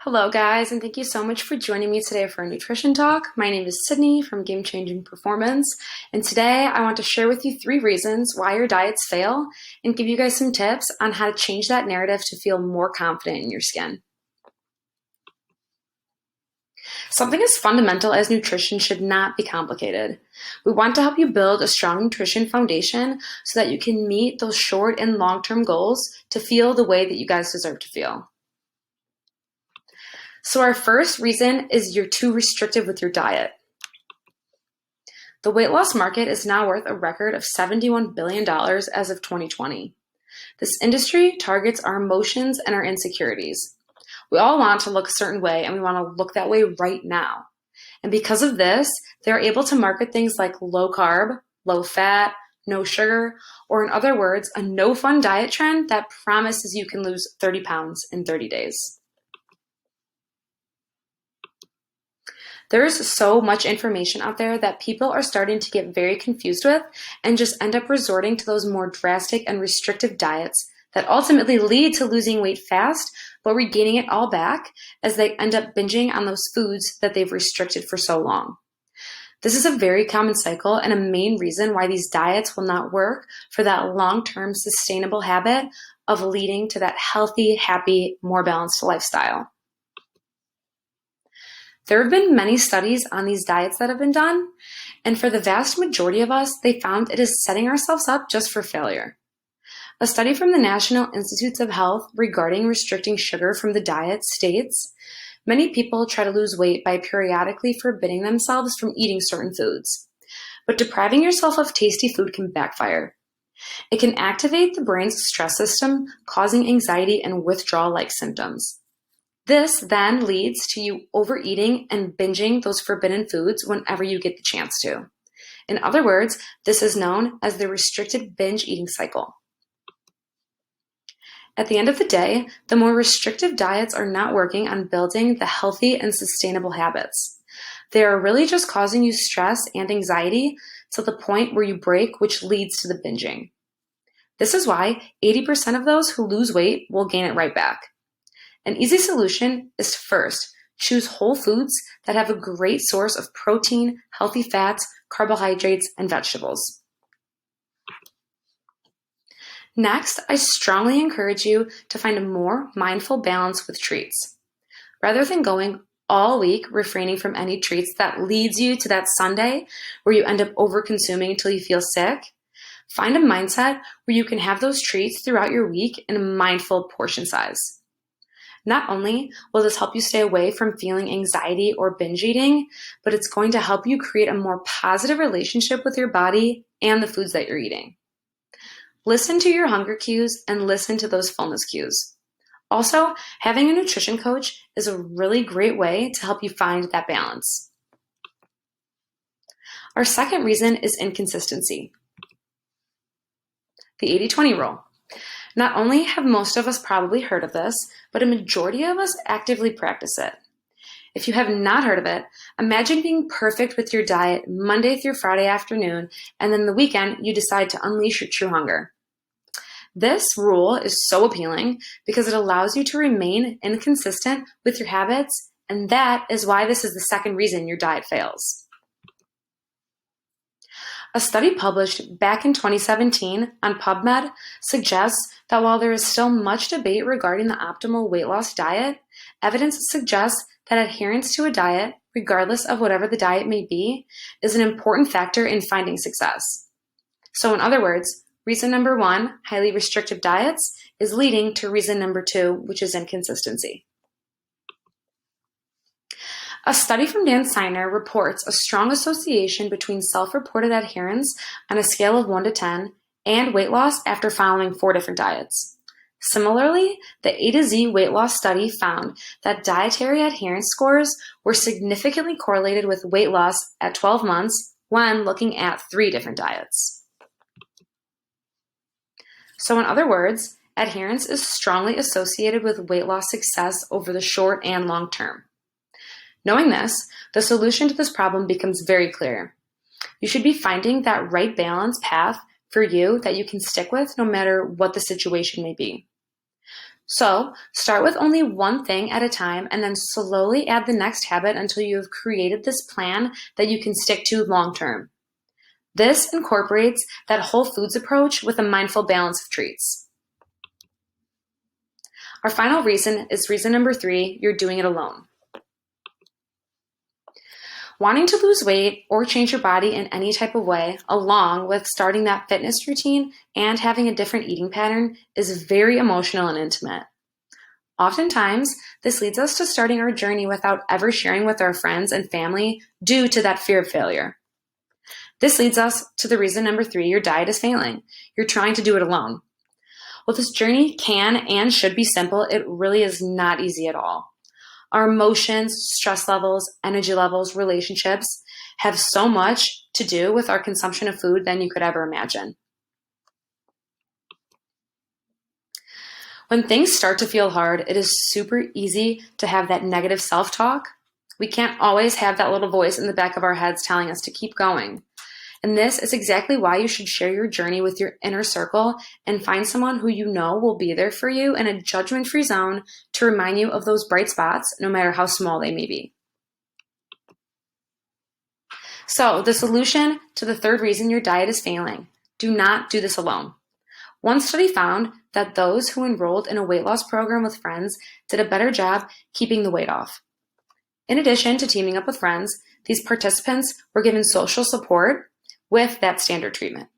Hello, guys, and thank you so much for joining me today for a nutrition talk. My name is Sydney from Game Changing Performance, and today I want to share with you 3 reasons why your diets fail and give you guys some tips on how to change that narrative to feel more confident in your skin. Something as fundamental as nutrition should not be complicated. We want to help you build a strong nutrition foundation so that you can meet those short and long-term goals to feel the way that you guys deserve to feel. So our first reason is you're too restrictive with your diet. The weight loss market is now worth a record of $71 billion as of 2020. This industry targets our emotions and our insecurities. We all want to look a certain way, and we want to look that way right now. And because of this, they're able to market things like low carb, low fat, no sugar, or in other words, a no fun diet trend that promises you can lose 30 pounds in 30 days. There's so much information out there that people are starting to get very confused with and just end up resorting to those more drastic and restrictive diets that ultimately lead to losing weight fast, but regaining it all back as they end up binging on those foods that they've restricted for so long. This is a very common cycle and a main reason why these diets will not work for that long-term sustainable habit of leading to that healthy, happy, more balanced lifestyle. There have been many studies on these diets that have been done, and for the vast majority of us, they found it is setting ourselves up just for failure. A study from the National Institutes of Health regarding restricting sugar from the diet states, many people try to lose weight by periodically forbidding themselves from eating certain foods. But depriving yourself of tasty food can backfire. It can activate the brain's stress system, causing anxiety and withdrawal-like symptoms. This then leads to you overeating and binging those forbidden foods whenever you get the chance to. In other words, this is known as the restricted binge eating cycle. At the end of the day, the more restrictive diets are not working on building the healthy and sustainable habits. They are really just causing you stress and anxiety to the point where you break, which leads to the binging. This is why 80% of those who lose weight will gain it right back. An easy solution is to first choose whole foods that have a great source of protein, healthy fats, carbohydrates, and vegetables. Next, I strongly encourage you to find a more mindful balance with treats. Rather than going all week refraining from any treats that leads you to that Sunday where you end up over-consuming until you feel sick, find a mindset where you can have those treats throughout your week in a mindful portion size. Not only will this help you stay away from feeling anxiety or binge eating, but it's going to help you create a more positive relationship with your body and the foods that you're eating. Listen to your hunger cues and listen to those fullness cues. Also, having a nutrition coach is a really great way to help you find that balance. Our second reason is inconsistency. The 80-20 rule. Not only have most of us probably heard of this, but a majority of us actively practice it. If you have not heard of it, imagine being perfect with your diet Monday through Friday afternoon, and then the weekend you decide to unleash your true hunger. This rule is so appealing because it allows you to remain inconsistent with your habits, and that is why this is the second reason your diet fails. A study published back in 2017 on PubMed suggests that while there is still much debate regarding the optimal weight loss diet, evidence suggests that adherence to a diet, regardless of whatever the diet may be, is an important factor in finding success. So in other words, reason number 1, highly restrictive diets, is leading to reason number 2, which is inconsistency. A study from Dan Siner reports a strong association between self-reported adherence on a scale of 1 to 10 and weight loss after following 4 different diets. Similarly, the A to Z weight loss study found that dietary adherence scores were significantly correlated with weight loss at 12 months when looking at 3 different diets. So in other words, adherence is strongly associated with weight loss success over the short and long term. Knowing this, the solution to this problem becomes very clear. You should be finding that right balance path for you that you can stick with no matter what the situation may be. So start with only one thing at a time and then slowly add the next habit until you have created this plan that you can stick to long term. This incorporates that whole foods approach with a mindful balance of treats. Our final reason is reason number 3, you're doing it alone. Wanting to lose weight or change your body in any type of way, along with starting that fitness routine and having a different eating pattern, is very emotional and intimate. Oftentimes, this leads us to starting our journey without ever sharing with our friends and family due to that fear of failure. This leads us to the reason number 3, your diet is failing. You're trying to do it alone. While this journey can and should be simple, it really is not easy at all. Our emotions, stress levels, energy levels, relationships have so much to do with our consumption of food than you could ever imagine. When things start to feel hard, it is super easy to have that negative self-talk. We can't always have that little voice in the back of our heads telling us to keep going. And this is exactly why you should share your journey with your inner circle and find someone who you know will be there for you in a judgment-free zone to remind you of those bright spots, no matter how small they may be. So the solution to the third reason your diet is failing: do not do this alone. One study found that those who enrolled in a weight loss program with friends did a better job keeping the weight off. In addition to teaming up with friends, these participants were given social support with that standard treatment.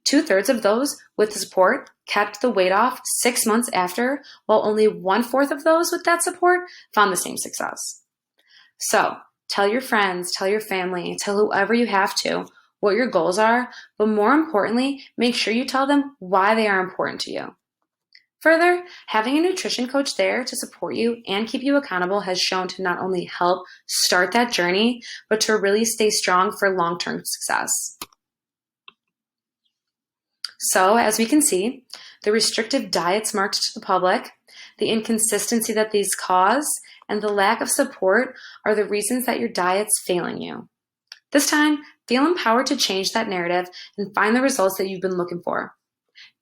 2/3 of those with the support kept the weight off 6 months after, while only 1/4 of those with that support found the same success. So tell your friends, tell your family, tell whoever you have to what your goals are, but more importantly, make sure you tell them why they are important to you. Further, having a nutrition coach there to support you and keep you accountable has shown to not only help start that journey, but to really stay strong for long-term success. So, as we can see, the restrictive diets marketed to the public, the inconsistency that these cause, and the lack of support are the reasons that your diet's failing you. This time, feel empowered to change that narrative and find the results that you've been looking for.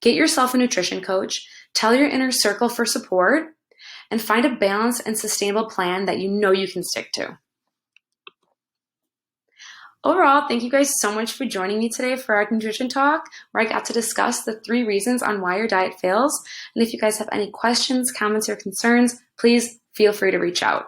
Get yourself a nutrition coach, tell your inner circle for support, and find a balanced and sustainable plan that you know you can stick to. Overall, thank you guys so much for joining me today for our nutrition talk, where I got to discuss the 3 reasons on why your diet fails. And if you guys have any questions, comments, or concerns, please feel free to reach out.